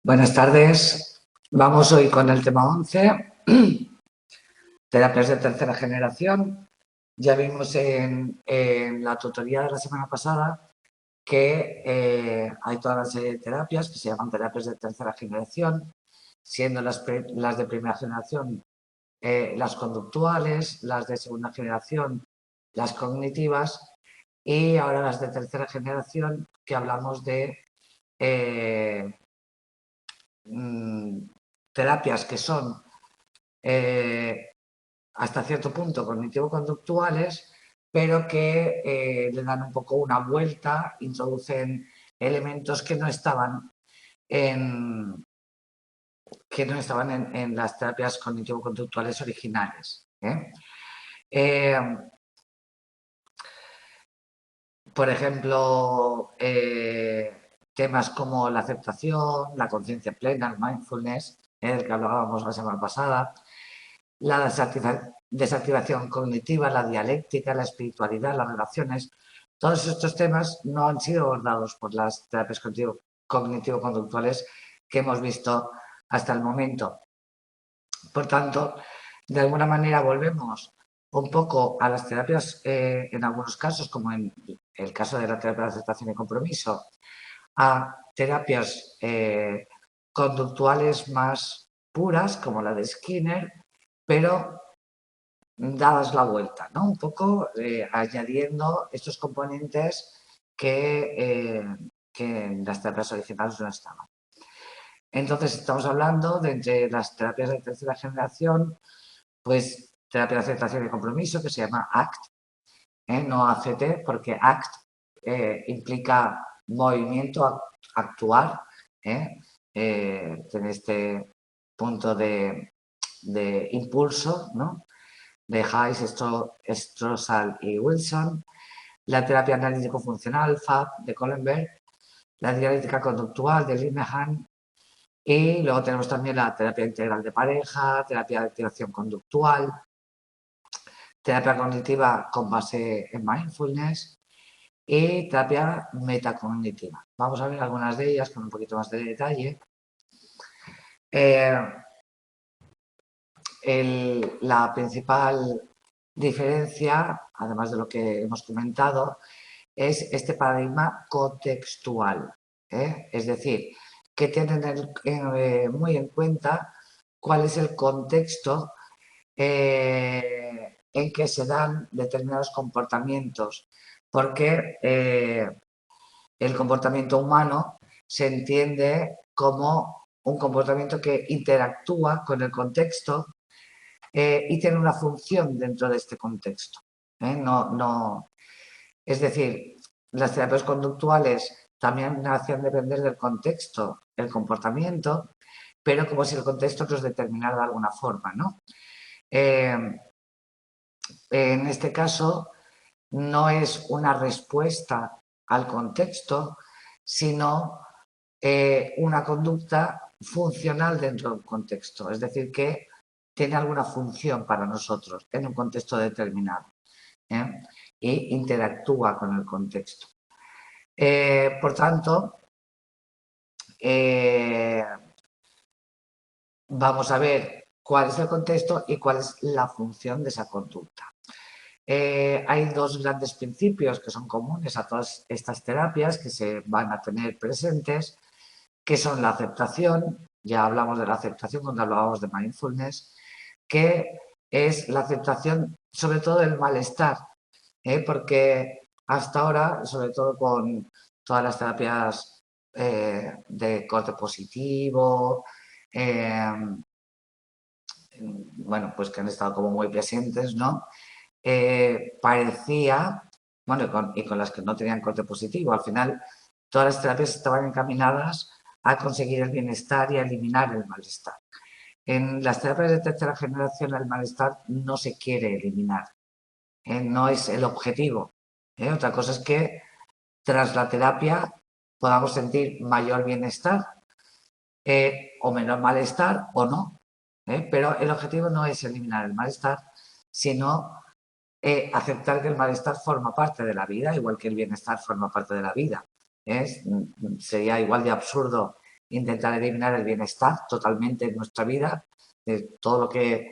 Buenas tardes. Vamos hoy con el tema 11, terapias de tercera generación. Ya vimos en la tutoría de la semana pasada que hay toda una serie de terapias que se llaman terapias de tercera generación, siendo las de primera generación las conductuales, las de segunda generación las cognitivas y ahora las de tercera generación que hablamos de terapias que son hasta cierto punto cognitivo-conductuales, pero que le dan un poco una vuelta, introducen elementos que no estaban en las terapias cognitivo-conductuales originales. Por ejemplo, temas como la aceptación, la conciencia plena, el mindfulness, del que hablábamos la semana pasada, la desactivación cognitiva, la dialéctica, la espiritualidad, las relaciones. Todos estos temas no han sido abordados por las terapias cognitivo-conductuales que hemos visto hasta el momento. Por tanto, de alguna manera volvemos un poco a las terapias, en algunos casos, como en el caso de la terapia de aceptación y compromiso, a terapias conductuales más puras, como la de Skinner, pero dadas la vuelta, ¿no? Un poco añadiendo estos componentes que en las terapias originales no estaban. Entonces, estamos hablando de entre las terapias de tercera generación, pues terapia de aceptación y compromiso, que se llama ACT, no ACT, porque ACT implica movimiento, actuar, tiene este punto de impulso, ¿no? De Hayes, Strossal y Wilson, la terapia analítico-funcional, FAB, de Kohlenberg, la dialéctica conductual de Linehan, y luego tenemos también la terapia integral de pareja, terapia de activación conductual, terapia cognitiva con base en mindfulness y terapia metacognitiva. Vamos a ver algunas de ellas con un poquito más de detalle. La principal diferencia, además de lo que hemos comentado, es este paradigma contextual. Es decir, que tienen muy en cuenta cuál es el contexto en que se dan determinados comportamientos, porque el comportamiento humano se entiende como un comportamiento que interactúa con el contexto y tiene una función dentro de este contexto. Es decir, las terapias conductuales también hacen depender del contexto, el comportamiento, pero como si el contexto nos determinara de alguna forma, ¿no? En este caso, no es una respuesta al contexto, sino una conducta funcional dentro del contexto, es decir, que tiene alguna función para nosotros en un contexto determinado e interactúa con el contexto. Por tanto, vamos a ver cuál es el contexto y cuál es la función de esa conducta. Hay dos grandes principios que son comunes a todas estas terapias que se van a tener presentes, que son la aceptación, ya hablamos de la aceptación cuando hablábamos de mindfulness, que es la aceptación sobre todo del malestar, porque hasta ahora, sobre todo con todas las terapias de corte positivo, bueno, pues que han estado como muy presentes, ¿no? Parecía, bueno, y con las que no tenían corte positivo, al final todas las terapias estaban encaminadas a conseguir el bienestar y a eliminar el malestar. En las terapias de tercera generación el malestar no se quiere eliminar, no es el objetivo. Otra cosa es que tras la terapia podamos sentir mayor bienestar o menor malestar o no, pero el objetivo no es eliminar el malestar, sino aceptar que el malestar forma parte de la vida, igual que el bienestar forma parte de la vida. Sería igual de absurdo intentar eliminar el bienestar totalmente en nuestra vida, de todo lo que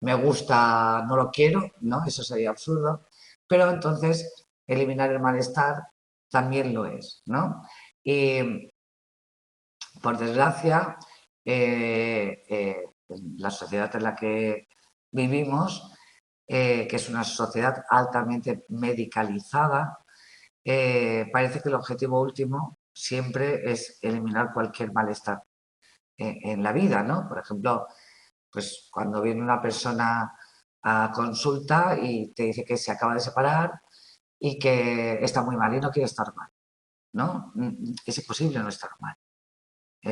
me gusta no lo quiero, ¿no? Eso sería absurdo, pero entonces eliminar el malestar también lo es, ¿no? Y por desgracia, la sociedad en la que vivimos, que es una sociedad altamente medicalizada, parece que el objetivo último siempre es eliminar cualquier malestar en la vida, ¿no? Por ejemplo, pues cuando viene una persona a consulta y te dice que se acaba de separar y que está muy mal y no quiere estar mal, ¿no? Es imposible no estar mal.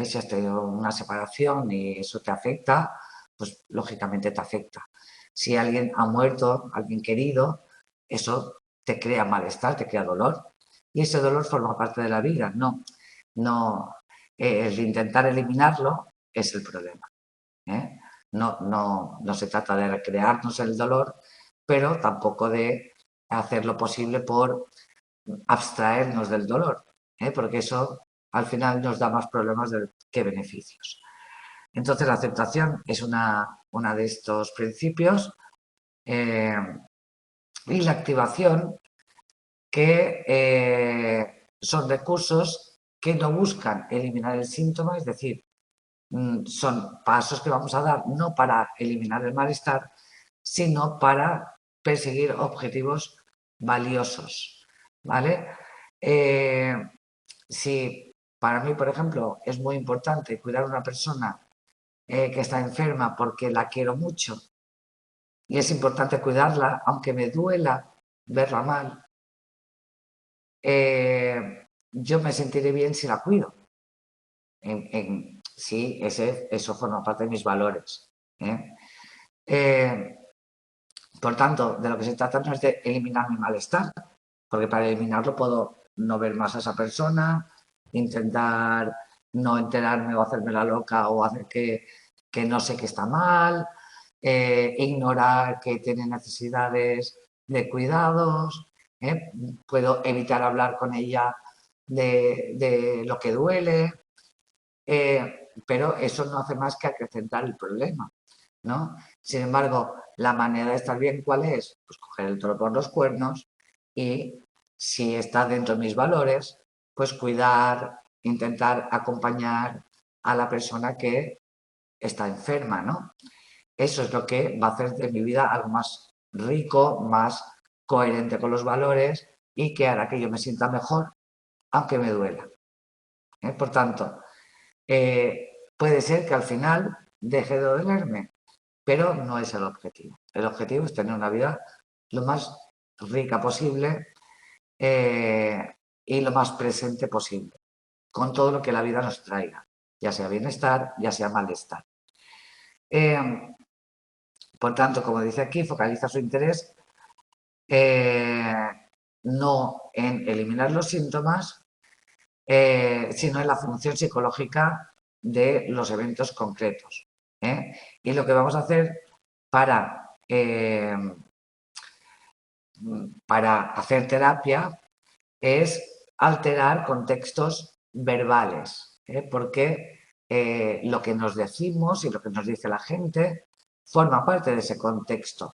Si has tenido una separación y eso te afecta, pues lógicamente te afecta. Si alguien ha muerto, alguien querido, eso te crea malestar, te crea dolor. Y ese dolor forma parte de la vida. No, el intentar eliminarlo es el problema. ¿Eh? No se trata de recrearnos el dolor, pero tampoco de hacer lo posible por abstraernos del dolor, porque eso al final nos da más problemas que beneficios. Entonces la aceptación es una de estos principios eh, y la activación que son recursos que no buscan eliminar el síntoma, es decir, son pasos que vamos a dar no para eliminar el malestar, sino para perseguir objetivos valiosos, ¿vale? Eh, si para mí, por ejemplo, es muy importante cuidar a una persona que está enferma porque la quiero mucho y es importante cuidarla, aunque me duela verla mal, yo me sentiré bien si la cuido. Sí, eso forma parte de mis valores. ¿eh? Eh, por tanto, de lo que se trata no es de eliminar mi malestar, porque para eliminarlo puedo no ver más a esa persona, intentar no enterarme o hacerme la loca o hacer que no sé que está mal, ignorar que tiene necesidades de cuidados, puedo evitar hablar con ella de lo que duele, pero eso no hace más que acrecentar el problema, ¿no? Sin embargo, la manera de estar bien, ¿cuál es? Pues coger el toro por los cuernos y si está dentro de mis valores, pues cuidar, intentar acompañar a la persona que está enferma, ¿no? Eso es lo que va a hacer de mi vida algo más rico, más coherente con los valores y que hará que yo me sienta mejor, aunque me duela. Por tanto, puede ser que al final deje de dolerme, pero no es el objetivo. El objetivo es tener una vida lo más rica posible y lo más presente posible, con todo lo que la vida nos traiga, ya sea bienestar, ya sea malestar. Por tanto, como dice aquí, focaliza su interés no en eliminar los síntomas, sino en la función psicológica de los eventos concretos. Y lo que vamos a hacer para, para hacer terapia es alterar contextos verbales, porque lo que nos decimos y lo que nos dice la gente forma parte de ese contexto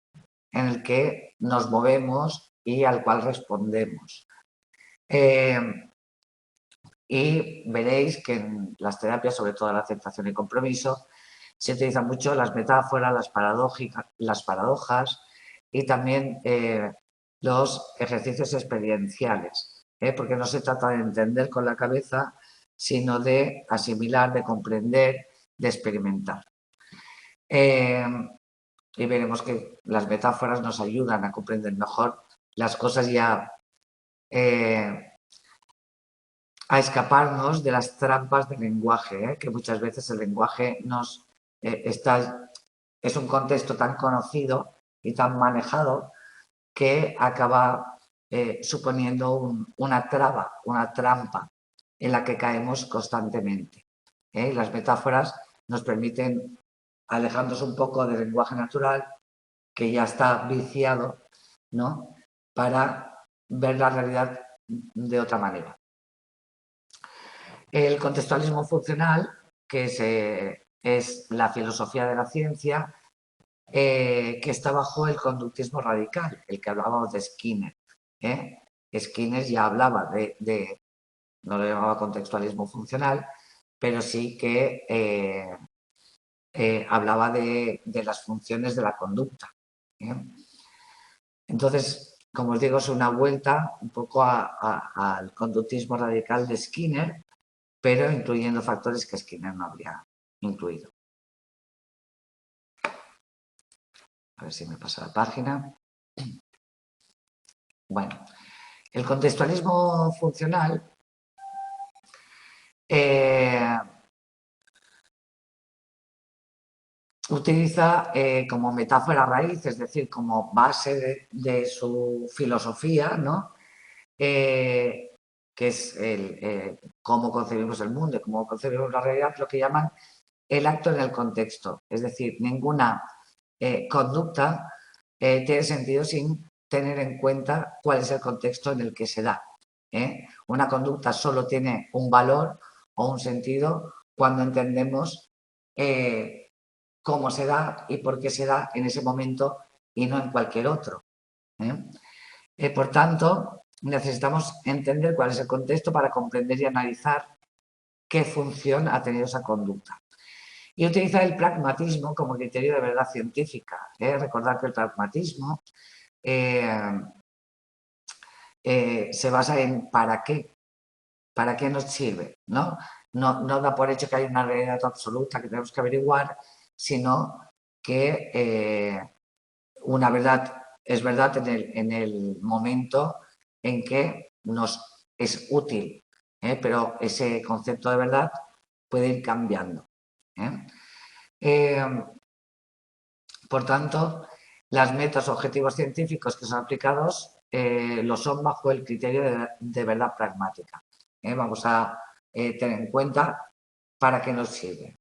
en el que nos movemos y al cual respondemos. Y veréis que en las terapias, sobre todo la aceptación y compromiso, se utilizan mucho las metáforas, las paradojas y también los ejercicios experienciales, porque no se trata de entender con la cabeza, sino de asimilar, de comprender, de experimentar. Y veremos que las metáforas nos ayudan a comprender mejor las cosas y a escaparnos de las trampas del lenguaje, que muchas veces el lenguaje es un contexto tan conocido y tan manejado que acaba suponiendo una traba, una trampa en la que caemos constantemente. Las metáforas nos permiten alejarnos un poco del lenguaje natural, que ya está viciado, ¿no? Para ver la realidad de otra manera. El contextualismo funcional, que es la filosofía de la ciencia, que está bajo el conductismo radical, el que hablábamos de Skinner. Skinner ya hablaba no lo llamaba contextualismo funcional, pero sí que hablaba de las funciones de la conducta. Entonces, como os digo, es una vuelta un poco al conductismo radical de Skinner, pero incluyendo factores que Skinner no habría incluido. A ver si me pasa la página. Bueno, el contextualismo funcional utiliza como metáfora raíz, es decir, como base de su filosofía, ¿no? Que es cómo concebimos el mundo, cómo concebimos la realidad, lo que llaman el acto en el contexto. Es decir, ninguna conducta tiene sentido sin tener en cuenta cuál es el contexto en el que se da. Una conducta solo tiene un valor o un sentido cuando entendemos cómo se da y por qué se da en ese momento y no en cualquier otro. Por tanto, necesitamos entender cuál es el contexto para comprender y analizar qué función ha tenido esa conducta. Y utilizar el pragmatismo como criterio de verdad científica. Recordad que el pragmatismo se basa en ¿para qué nos sirve? ¿No? No da por hecho que hay una realidad absoluta que tenemos que averiguar, sino que una verdad es verdad en el momento en que nos es útil, pero ese concepto de verdad puede ir cambiando. Por tanto, las metas o objetivos científicos que son aplicados lo son bajo el criterio de verdad pragmática. Vamos a tener en cuenta para qué nos sirve.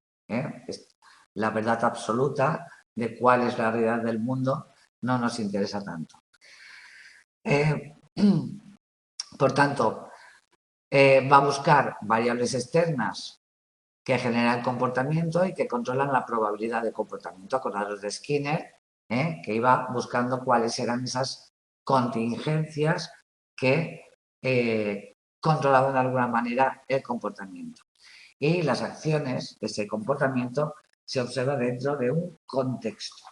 La verdad absoluta de cuál es la realidad del mundo no nos interesa tanto. Por tanto, va a buscar variables externas que generan el comportamiento y que controlan la probabilidad de comportamiento. Acordaros de Skinner, que iba buscando cuáles eran esas contingencias que controlaban de alguna manera el comportamiento. Y las acciones de ese comportamiento se observan dentro de un contexto.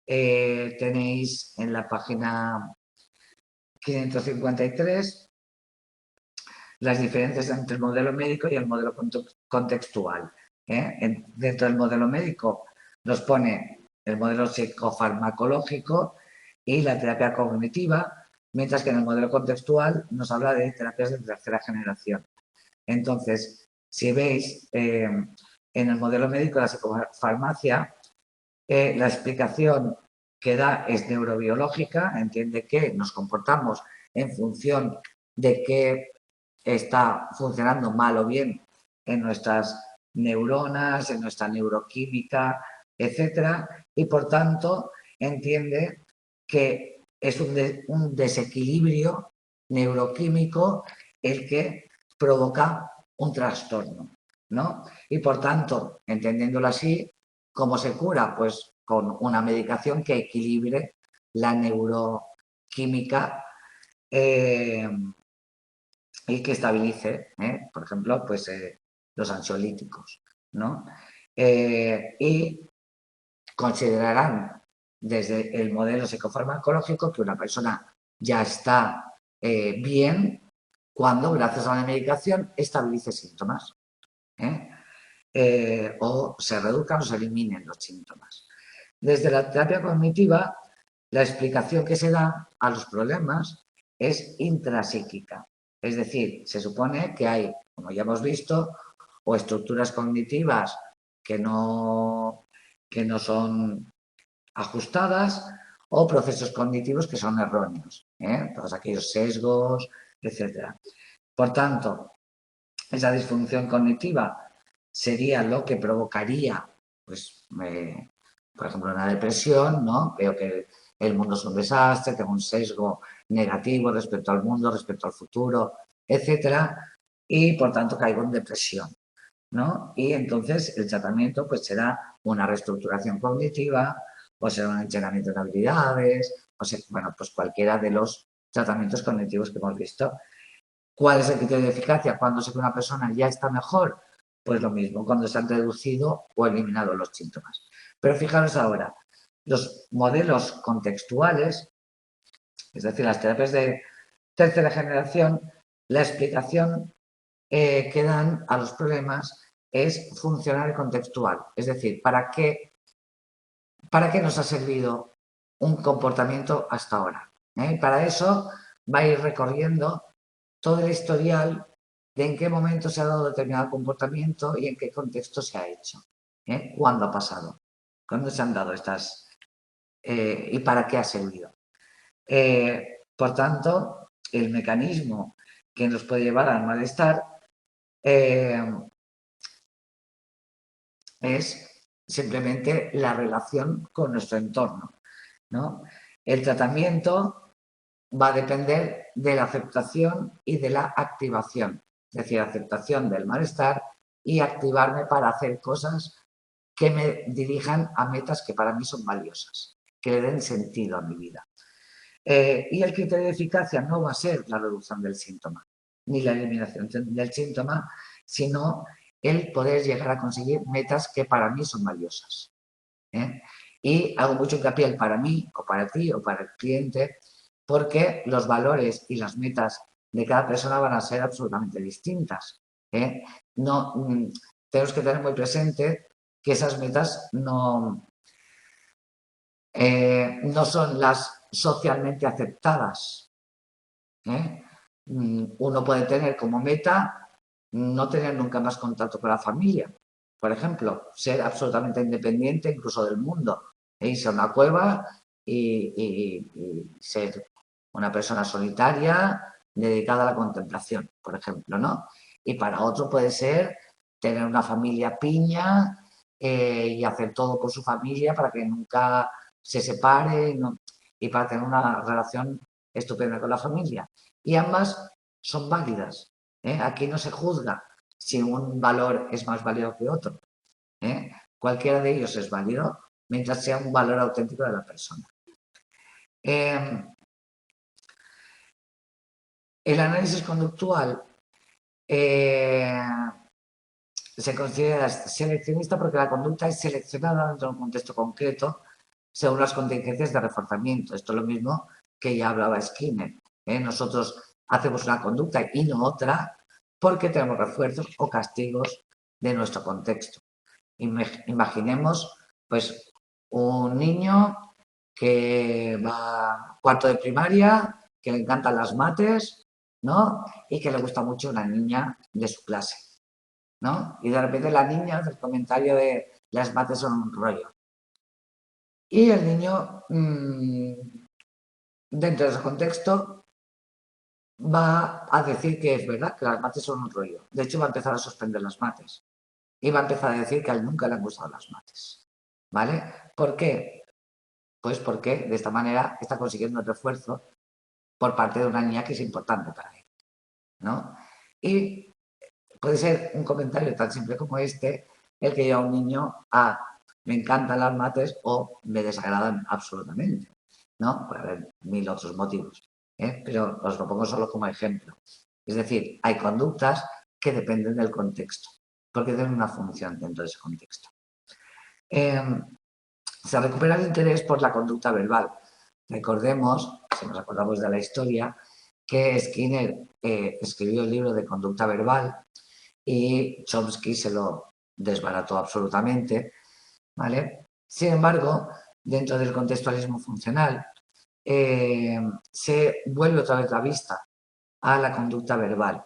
Tenéis en la página 553 las diferencias entre el modelo médico y el modelo contextual. Dentro del modelo médico nos pone el modelo psicofarmacológico y la terapia cognitiva, mientras que en el modelo contextual nos habla de terapias de tercera generación. Entonces, si veis, en el modelo médico, la psicofarmacia, la explicación que da es neurobiológica, entiende que nos comportamos en función de qué está funcionando mal o bien en nuestras neuronas, en nuestra neuroquímica, etcétera, y por tanto entiende que es un desequilibrio neuroquímico el que provoca un trastorno, ¿no? Y por tanto, entendiéndolo así, ¿cómo se cura? Pues con una medicación que equilibre la neuroquímica y que estabilice, por ejemplo, pues, los ansiolíticos, ¿no? Y considerarán desde el modelo psicofarmacológico que una persona ya está bien cuando, gracias a la medicación, estabilice síntomas. O se reduzcan o se eliminen los síntomas. Desde la terapia cognitiva, la explicación que se da a los problemas es intrapsíquica. Es decir, se supone que hay, como ya hemos visto, o estructuras cognitivas que no son ajustadas o procesos cognitivos que son erróneos, todos aquellos sesgos, etc. Por tanto, esa disfunción cognitiva sería lo que provocaría, pues, por ejemplo, una depresión, ¿no? Veo que el mundo es un desastre, tengo un sesgo negativo respecto al mundo, respecto al futuro, etcétera. y por tanto caigo en depresión, ¿no? Y entonces el tratamiento pues será una reestructuración cognitiva o será un entrenamiento de habilidades, o sea, bueno, pues cualquiera de los tratamientos cognitivos que hemos visto. ¿Cuál es el criterio de eficacia? Cuando sé que una persona ya está mejor, pues lo mismo, cuando se han reducido o eliminado los síntomas. Pero fijaros ahora, los modelos contextuales, es decir, las terapias de tercera generación, la explicación que dan a los problemas es funcional y contextual. Es decir, ¿para qué nos ha servido un comportamiento hasta ahora? Para eso va a ir recorriendo todo el historial de en qué momento se ha dado determinado comportamiento y en qué contexto se ha hecho. ¿Cuándo ha pasado? ¿Cuándo se han dado estas? ¿Y para qué ha servido? Por tanto, el mecanismo que nos puede llevar al malestar es simplemente la relación con nuestro entorno, ¿no? El tratamiento va a depender de la aceptación y de la activación, es decir, aceptación del malestar y activarme para hacer cosas que me dirijan a metas que para mí son valiosas, que le den sentido a mi vida. Y el criterio de eficacia no va a ser la reducción del síntoma, ni la eliminación del síntoma, sino el poder llegar a conseguir metas que para mí son valiosas. Y hago mucho hincapié el para mí, o para ti, o para el cliente, porque los valores y las metas de cada persona van a ser absolutamente distintas. No, tenemos que tener muy presente que esas metas no son las socialmente aceptadas. Uno puede tener como meta no tener nunca más contacto con la familia. Por ejemplo, ser absolutamente independiente incluso del mundo, irse a una cueva y ser una persona solitaria dedicada a la contemplación, por ejemplo, ¿no? Y para otro puede ser tener una familia piña y hacer todo por su familia para que nunca se separe y para tener una relación estupenda con la familia. Y ambas son válidas. Aquí no se juzga si un valor es más válido que otro. Cualquiera de ellos es válido mientras sea un valor auténtico de la persona. El análisis conductual se considera seleccionista porque la conducta es seleccionada dentro de un contexto concreto según las contingencias de reforzamiento. Esto es lo mismo que ya hablaba Skinner. Nosotros hacemos una conducta y no otra porque tenemos refuerzos o castigos de nuestro contexto. Imaginemos pues un niño que va a cuarto de primaria, que le encantan las mates, ¿no? Y que le gusta mucho una niña de su clase, ¿no? Y de repente la niña hace el comentario de las mates son un rollo. Y el niño, dentro de ese contexto, va a decir que es verdad, que las mates son un rollo. De hecho, va a empezar a suspender las mates. Y va a empezar a decir que a él nunca le han gustado las mates. ¿Vale? ¿Por qué? Pues porque de esta manera está consiguiendo el refuerzo por parte de una niña que es importante para él, ¿no? Y puede ser un comentario tan simple como este el que lleva a un niño a me encantan las mates o me desagradan absolutamente, ¿no? Puede haber mil otros motivos, pero os lo pongo solo como ejemplo. Es decir, hay conductas que dependen del contexto, porque tienen una función dentro de ese contexto. Se recupera el interés por la conducta verbal. Recordemos, si nos acordamos de la historia, que Skinner escribió el libro de conducta verbal y Chomsky se lo desbarató absolutamente, ¿vale? Sin embargo, dentro del contextualismo funcional, se vuelve otra vez la vista a la conducta verbal,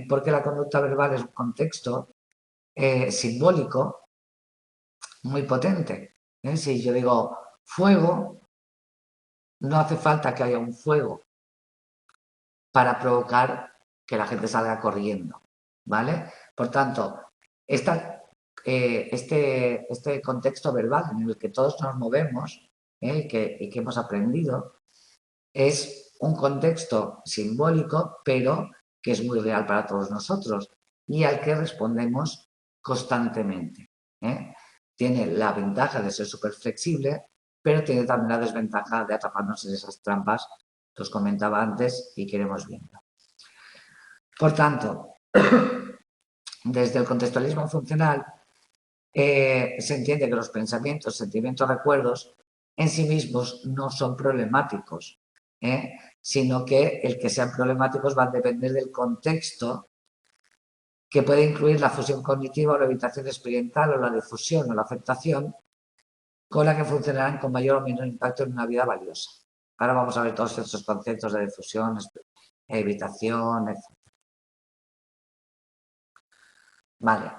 porque la conducta verbal es un contexto simbólico muy potente. Si yo digo fuego, no hace falta que haya un fuego para provocar que la gente salga corriendo, ¿vale? Por tanto, este contexto verbal en el que todos nos movemos y que hemos aprendido es un contexto simbólico, pero que es muy real para todos nosotros y al que respondemos constantemente. Tiene la ventaja de ser súper flexible, pero tiene también la desventaja de atraparnos en esas trampas que os comentaba antes y que iremos viendo. Por tanto, desde el contextualismo funcional se entiende que los pensamientos, sentimientos, recuerdos en sí mismos no son problemáticos, sino que el que sean problemáticos va a depender del contexto, que puede incluir la fusión cognitiva o la evitación experimental o la difusión o la afectación, con la que funcionarán con mayor o menor impacto en una vida valiosa. Ahora vamos a ver todos estos conceptos de difusión, evitación, etc. Vale.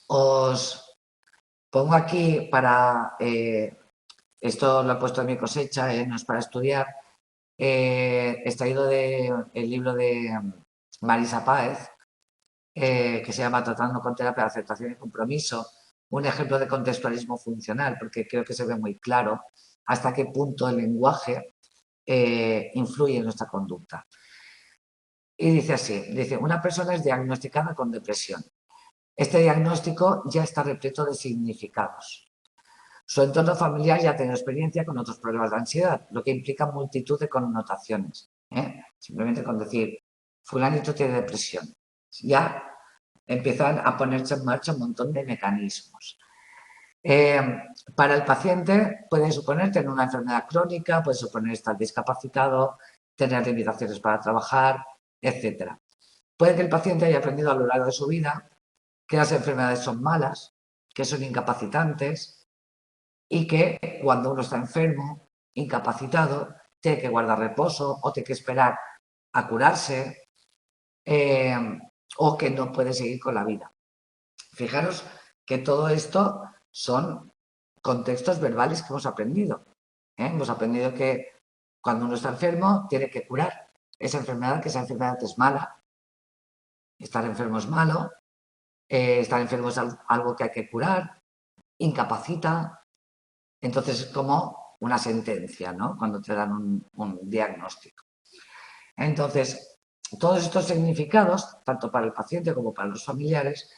Os pongo aquí para... esto lo he puesto en mi cosecha, no es para estudiar. Extraído del libro de Marisa Páez, que se llama Tratando con terapia de aceptación y compromiso, un ejemplo de contextualismo funcional, porque creo que se ve muy claro hasta qué punto el lenguaje influye en nuestra conducta. Y dice así, dice, una persona es diagnosticada con depresión. Este diagnóstico ya está repleto de significados. Su entorno familiar ya ha tenido experiencia con otros problemas de ansiedad, lo que implica multitud de connotaciones. Simplemente con decir, fulanito tiene depresión, ya empiezan a ponerse en marcha un montón de mecanismos. Para el paciente puede suponer tener una enfermedad crónica, puede suponer estar discapacitado, tener limitaciones para trabajar, etc. Puede que el paciente haya aprendido a lo largo de su vida que las enfermedades son malas, que son incapacitantes y que cuando uno está enfermo, incapacitado, tiene que guardar reposo o tiene que esperar a curarse o que no puede seguir con la vida. Fijaros que todo esto son contextos verbales que hemos aprendido. Hemos aprendido que cuando uno está enfermo tiene que curar esa enfermedad, que esa enfermedad es mala. Estar enfermo es malo, estar enfermo es algo que hay que curar, incapacita. Entonces es como una sentencia, ¿no? Cuando te dan un diagnóstico. Entonces, todos estos significados, tanto para el paciente como para los familiares,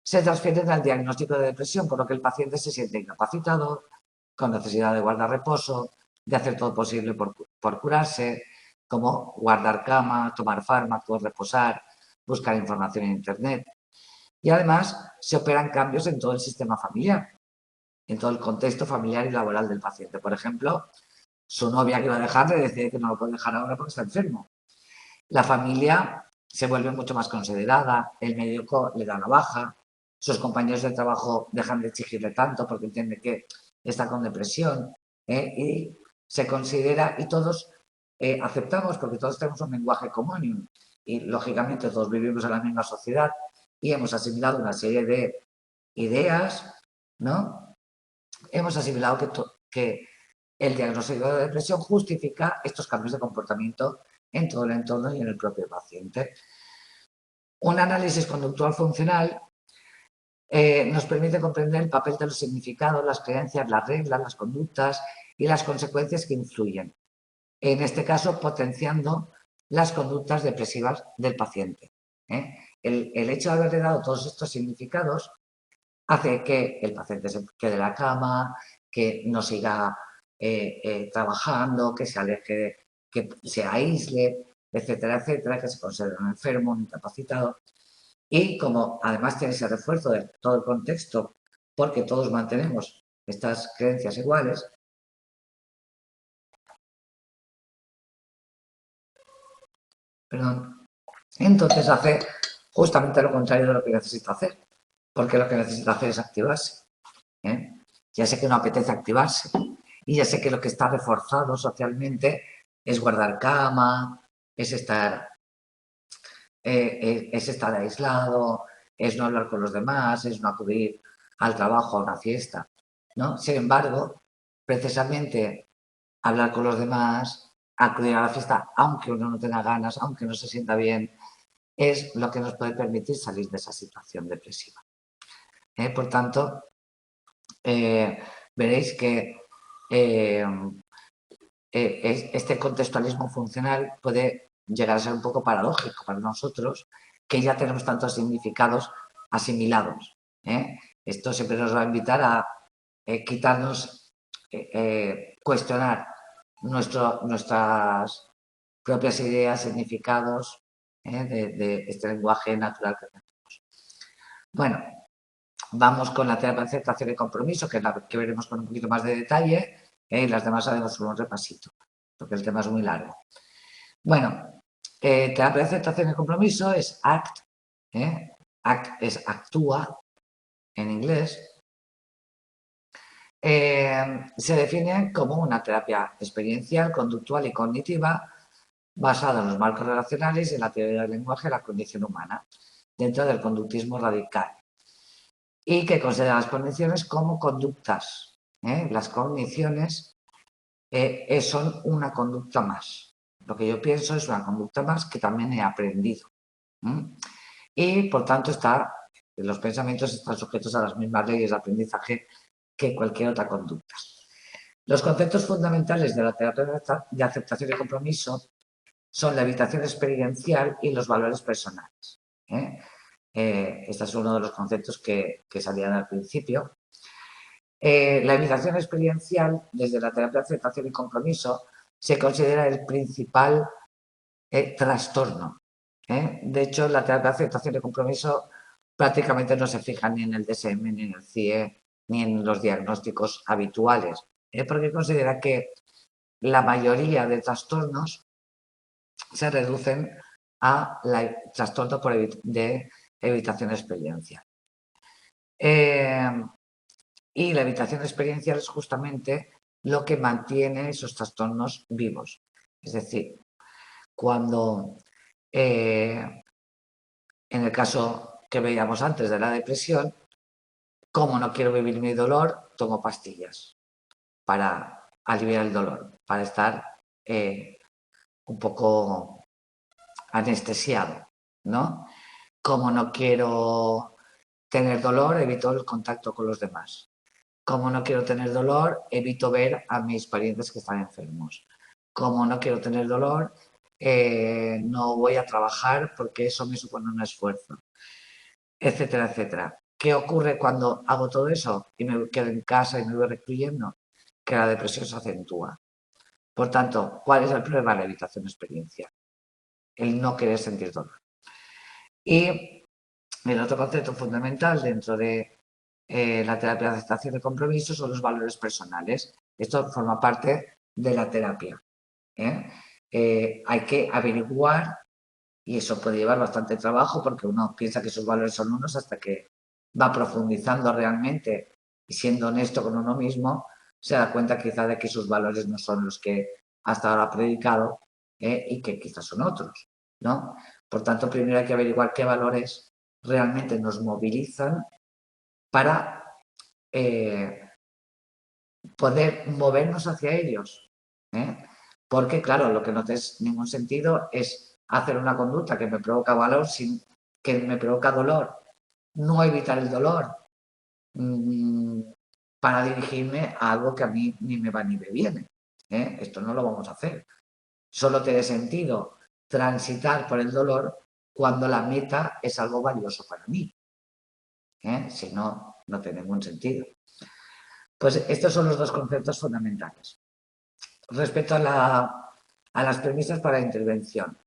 se transfieren al diagnóstico de depresión, por lo que el paciente se siente incapacitado, con necesidad de guardar reposo, de hacer todo posible por curarse, como guardar cama, tomar fármacos, reposar, buscar información en Internet. Y además se operan cambios en todo el sistema familiar, en todo el contexto familiar y laboral del paciente. Por ejemplo, su novia que iba a dejar le decide que no lo puede dejar ahora porque está enfermo. La familia se vuelve mucho más considerada, el médico le da la baja, sus compañeros de trabajo dejan de exigirle tanto porque entienden que está con depresión y se considera, y todos aceptamos porque todos tenemos un lenguaje común y lógicamente todos vivimos en la misma sociedad y hemos asimilado una serie de ideas, ¿no? Hemos asimilado que el diagnóstico de depresión justifica estos cambios de comportamiento en todo el entorno y en el propio paciente. Un análisis conductual funcional nos permite comprender el papel de los significados, las creencias, las reglas, las conductas y las consecuencias que influyen. En este caso, potenciando las conductas depresivas del paciente. El hecho de haberle dado todos estos significados hace que el paciente se quede en la cama, que no siga trabajando, que se aleje, que se aísle, etcétera, etcétera, que se considere un enfermo, un incapacitado. Y como además tiene ese refuerzo de todo el contexto, porque todos mantenemos estas creencias iguales, perdón, entonces hace justamente lo contrario de lo que necesita hacer, porque lo que necesita hacer es activarse. Ya sé que no apetece activarse y ya sé que lo que está reforzado socialmente es guardar cama, es estar aislado, es no hablar con los demás, es no acudir al trabajo, a una fiesta, ¿no? Sin embargo, precisamente hablar con los demás, acudir a la fiesta, aunque uno no tenga ganas, aunque no se sienta bien, es lo que nos puede permitir salir de esa situación depresiva. Por tanto, veréis que este contextualismo funcional puede llegar a ser un poco paradójico para nosotros, que ya tenemos tantos significados asimilados. Esto siempre nos va a invitar a quitarnos, cuestionar nuestras propias ideas, significados de este lenguaje natural que tenemos. Bueno, vamos con la terapia de aceptación y compromiso, que es la que veremos con un poquito más de detalle, y las demás haremos solo un repasito, porque el tema es muy largo. Bueno, terapia de aceptación y compromiso es ACT, ACT es actúa en inglés. Se define como una terapia experiencial, conductual y cognitiva basada en los marcos relacionales y en la teoría del lenguaje de la condición humana, dentro del conductismo radical, y que considera las cogniciones como conductas. Las cogniciones son una conducta más. Lo que yo pienso es una conducta más que también he aprendido. Y, por tanto, los pensamientos están sujetos a las mismas leyes de aprendizaje que cualquier otra conducta. Los conceptos fundamentales de la terapia de aceptación y compromiso son la evitación experiencial y los valores personales. Este es uno de los conceptos que salían al principio. La evitación experiencial, desde la terapia de aceptación y compromiso, se considera el principal trastorno. De hecho, la terapia de aceptación y compromiso prácticamente no se fija ni en el DSM, ni en el CIE, ni en los diagnósticos habituales, porque considera que la mayoría de trastornos se reducen a trastorno de evitación experiencial. Y la evitación experiencial es justamente lo que mantiene esos trastornos vivos. Es decir, cuando en el caso que veíamos antes de la depresión, como no quiero vivir mi dolor, tomo pastillas para aliviar el dolor, para estar un poco anestesiado, ¿no? Como no quiero tener dolor, evito el contacto con los demás. Como no quiero tener dolor, evito ver a mis parientes que están enfermos. Como no quiero tener dolor, no voy a trabajar porque eso me supone un esfuerzo, etcétera, etcétera. ¿Qué ocurre cuando hago todo eso y me quedo en casa y me voy recluyendo? Que la depresión se acentúa. Por tanto, ¿cuál es el problema de la evitación experiencial? El no querer sentir dolor. Y el otro concepto fundamental dentro de la terapia de aceptación de compromiso son los valores personales. Esto forma parte de la terapia. Hay que averiguar, y eso puede llevar bastante trabajo porque uno piensa que sus valores son unos hasta que va profundizando realmente y siendo honesto con uno mismo, se da cuenta quizá de que sus valores no son los que hasta ahora ha predicado y que quizás son otros, ¿no? Por tanto, primero hay que averiguar qué valores realmente nos movilizan para poder movernos hacia ellos. Porque, claro, lo que no tiene ningún sentido es hacer una conducta que me provoca valor, que me provoca dolor, no evitar el dolor para dirigirme a algo que a mí ni me va ni me viene. Esto no lo vamos a hacer. Solo tiene sentido transitar por el dolor cuando la meta es algo valioso para mí. Si no, no tiene ningún sentido. Pues estos son los dos conceptos fundamentales. Respecto a las premisas para la intervención,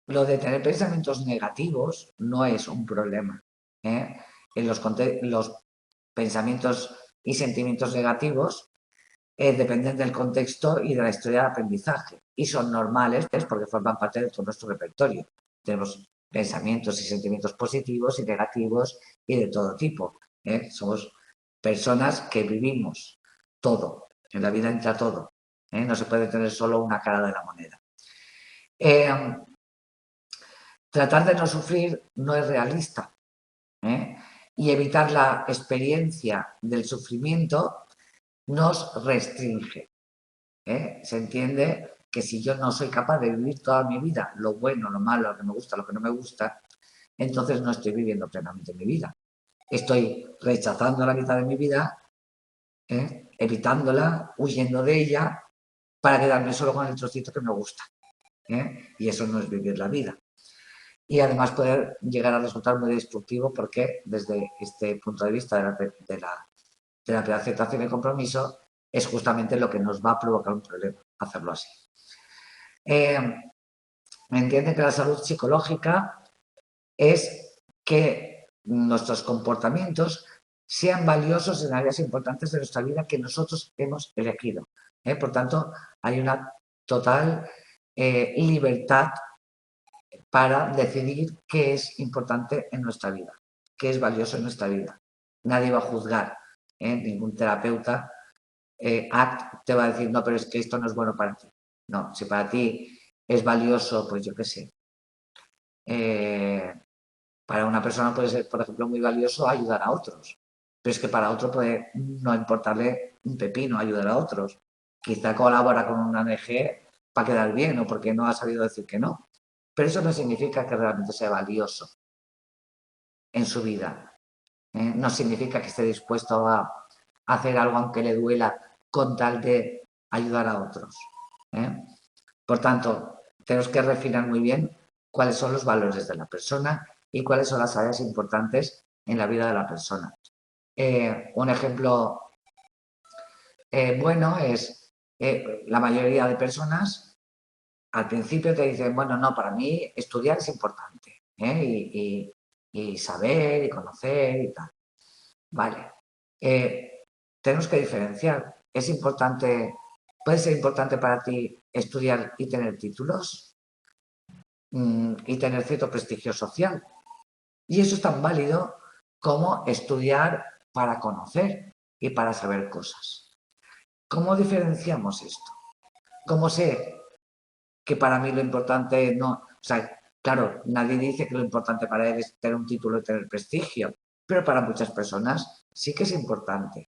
lo de tener pensamientos negativos no es un problema. En los pensamientos y sentimientos negativos dependen del contexto y de la historia de aprendizaje y son normales porque forman parte de todo nuestro repertorio. Tenemos pensamientos y sentimientos positivos y negativos y de todo tipo. Somos personas que vivimos todo. En la vida entra todo. No se puede tener solo una cara de la moneda. Tratar de no sufrir no es realista. Y evitar la experiencia del sufrimiento nos restringe. Se entiende que si yo no soy capaz de vivir toda mi vida, lo bueno, lo malo, lo que me gusta, lo que no me gusta, entonces no estoy viviendo plenamente mi vida. Estoy rechazando la mitad de mi vida, evitándola, huyendo de ella, para quedarme solo con el trocito que me gusta. Y eso no es vivir la vida. Y además puede llegar a resultar muy destructivo porque desde este punto de vista de la terapia de aceptación y compromiso es justamente lo que nos va a provocar un problema, hacerlo así. Entiende que la salud psicológica es que nuestros comportamientos sean valiosos en áreas importantes de nuestra vida que nosotros hemos elegido. Por tanto, hay una total libertad para decidir qué es importante en nuestra vida, qué es valioso en nuestra vida. Nadie va a juzgar, ningún terapeuta te va a decir, no, pero es que esto no es bueno para ti. No, si para ti es valioso, pues yo qué sé. Para una persona puede ser, por ejemplo, muy valioso ayudar a otros, pero es que para otro puede no importarle un pepino ayudar a otros. Quizá colabora con una ONG para quedar bien o porque no ha sabido decir que no. Pero eso no significa que realmente sea valioso en su vida. No significa que esté dispuesto a hacer algo aunque le duela con tal de ayudar a otros. Por tanto, tenemos que refinar muy bien cuáles son los valores de la persona y cuáles son las áreas importantes en la vida de la persona. Un ejemplo bueno es la mayoría de personas al principio te dicen, bueno, no, para mí estudiar es importante y saber y conocer y tal. Vale. Tenemos que diferenciar. Es importante, puede ser importante para ti estudiar y tener títulos y tener cierto prestigio social. Y eso es tan válido como estudiar para conocer y para saber cosas. ¿Cómo diferenciamos esto? ¿Cómo sé que para mí lo importante no... O sea, claro, nadie dice que lo importante para él es tener un título y tener prestigio, pero para muchas personas sí que es importante.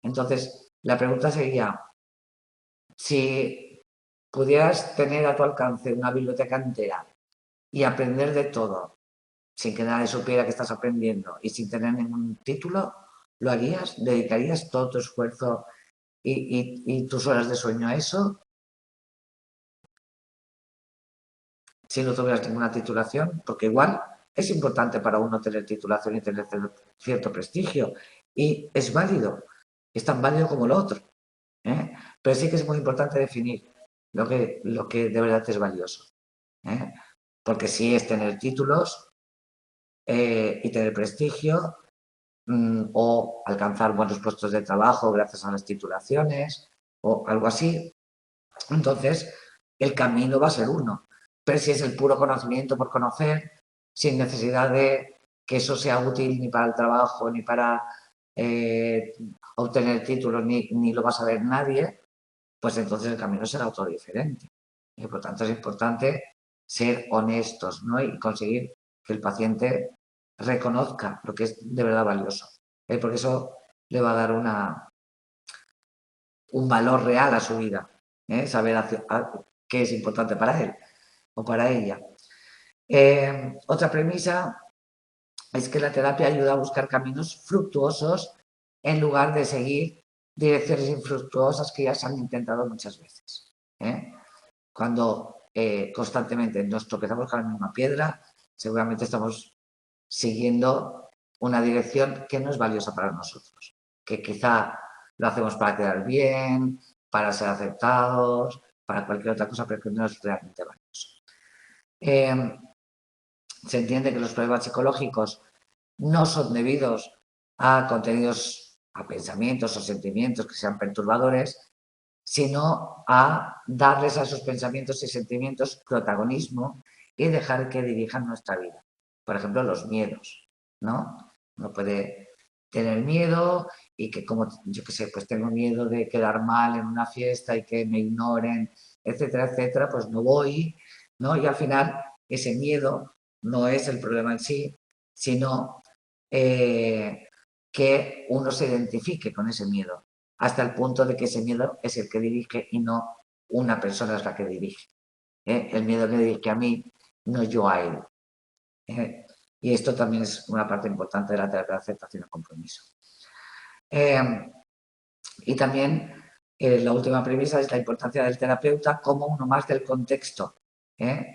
Entonces, la pregunta sería, si pudieras tener a tu alcance una biblioteca entera y aprender de todo, sin que nadie supiera que estás aprendiendo y sin tener ningún título, ¿lo harías? ¿Dedicarías todo tu esfuerzo y tus horas de sueño a eso? Si no tuvieras ninguna titulación, porque igual es importante para uno tener titulación y tener cierto prestigio. Y es válido, es tan válido como lo otro. Pero sí que es muy importante definir lo que de verdad es valioso. Porque sí es tener títulos y tener prestigio o alcanzar buenos puestos de trabajo gracias a las titulaciones o algo así. Entonces, el camino va a ser uno. Pero si es el puro conocimiento por conocer, sin necesidad de que eso sea útil ni para el trabajo, ni para obtener títulos, ni lo va a saber nadie, pues entonces el camino será todo diferente. Y por tanto es importante ser honestos, ¿no? Y conseguir que el paciente reconozca lo que es de verdad valioso. Porque eso le va a dar un valor real a su vida. Saber qué es importante para él o para ella. Otra premisa es que la terapia ayuda a buscar caminos fructuosos en lugar de seguir direcciones infructuosas que ya se han intentado muchas veces. Cuando constantemente nos tropezamos con la misma piedra, seguramente estamos siguiendo una dirección que no es valiosa para nosotros, que quizá lo hacemos para quedar bien, para ser aceptados, para cualquier otra cosa, pero que no es realmente valioso. Se entiende que los problemas psicológicos no son debidos a contenidos, a pensamientos o sentimientos que sean perturbadores, sino a darles a esos pensamientos y sentimientos protagonismo y dejar que dirijan nuestra vida. Por ejemplo, los miedos, ¿no? Uno puede tener miedo y que como, yo qué sé, pues tengo miedo de quedar mal en una fiesta y que me ignoren, etcétera, etcétera, pues no voy, ¿no? Y al final ese miedo no es el problema en sí, sino que uno se identifique con ese miedo, hasta el punto de que ese miedo es el que dirige y no una persona es la que dirige. El miedo me dirige a mí, no yo a él. Y esto también es una parte importante de la terapia de aceptación y compromiso. Y también la última premisa es la importancia del terapeuta como uno más del contexto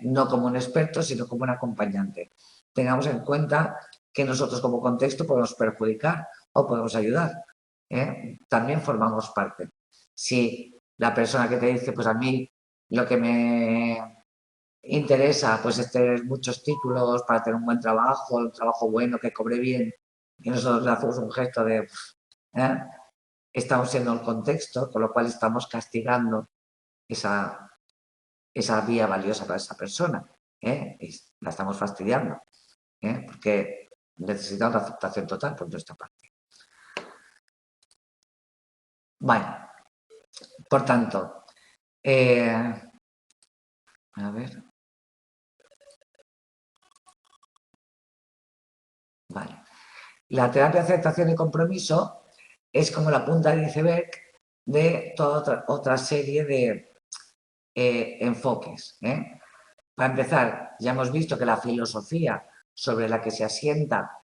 no como un experto, sino como un acompañante. Tengamos en cuenta que nosotros como contexto podemos perjudicar o podemos ayudar. También formamos parte. Si la persona que te dice, pues a mí lo que me interesa pues es tener muchos títulos para tener un buen trabajo, un trabajo bueno, que cobre bien, y nosotros le hacemos un gesto de ¿eh? Estamos siendo el contexto, con lo cual estamos castigando esa vía valiosa para esa persona. Y la estamos fastidiando, porque necesita una aceptación total por nuestra parte. Bueno, por tanto, a ver. Vale. La terapia de aceptación y compromiso es como la punta del iceberg de toda otra serie de enfoques. Para empezar, ya hemos visto que la filosofía sobre la que se asienta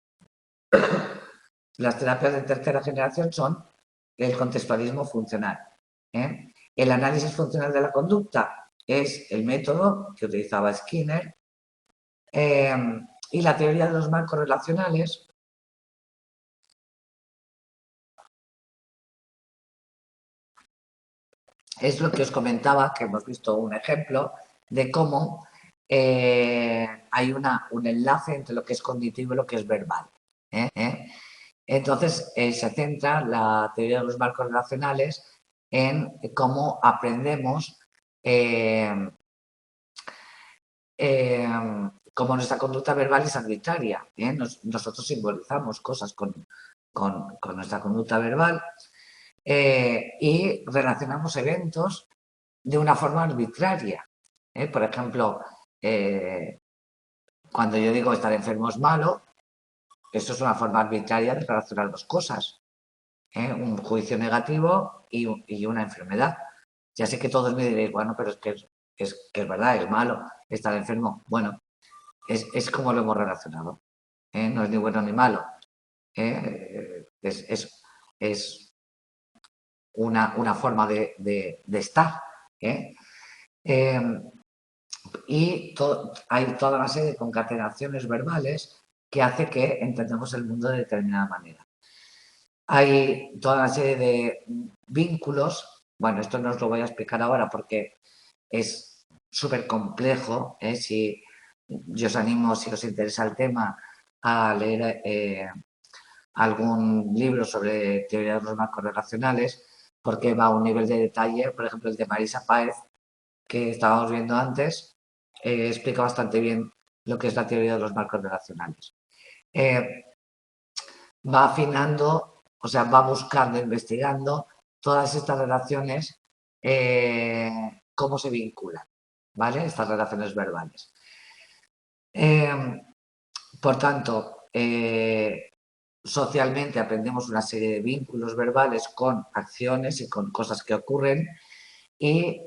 las terapias de tercera generación son el contextualismo funcional. El análisis funcional de la conducta es el método que utilizaba Skinner, y la teoría de los marcos relacionales es lo que os comentaba, que hemos visto un ejemplo de cómo hay un enlace entre lo que es cognitivo y lo que es verbal. Entonces, se centra la teoría de los marcos relacionales en cómo aprendemos cómo nuestra conducta verbal es arbitraria. Nosotros simbolizamos cosas con nuestra conducta verbal y relacionamos eventos de una forma arbitraria. Por ejemplo, cuando yo digo estar enfermo es malo, eso es una forma arbitraria de relacionar dos cosas. Un juicio negativo y una enfermedad. Ya sé que todos me diréis, bueno, pero es verdad, es malo estar enfermo. Bueno, es como lo hemos relacionado. No es ni bueno ni malo. Es una forma de estar. Y hay toda una serie de concatenaciones verbales que hace que entendamos el mundo de determinada manera. Hay toda una serie de vínculos. Bueno, esto no os lo voy a explicar ahora porque es súper complejo. Si yo os animo, si os interesa el tema, a leer algún libro sobre teoría de los marcos relacionales, porque va a un nivel de detalle. Por ejemplo, el de Marisa Páez, que estábamos viendo antes, explica bastante bien lo que es la teoría de los marcos relacionales. Va afinando, o sea, va buscando, investigando todas estas relaciones, cómo se vinculan, ¿vale? Estas relaciones verbales. Por tanto, socialmente aprendemos una serie de vínculos verbales con acciones y con cosas que ocurren y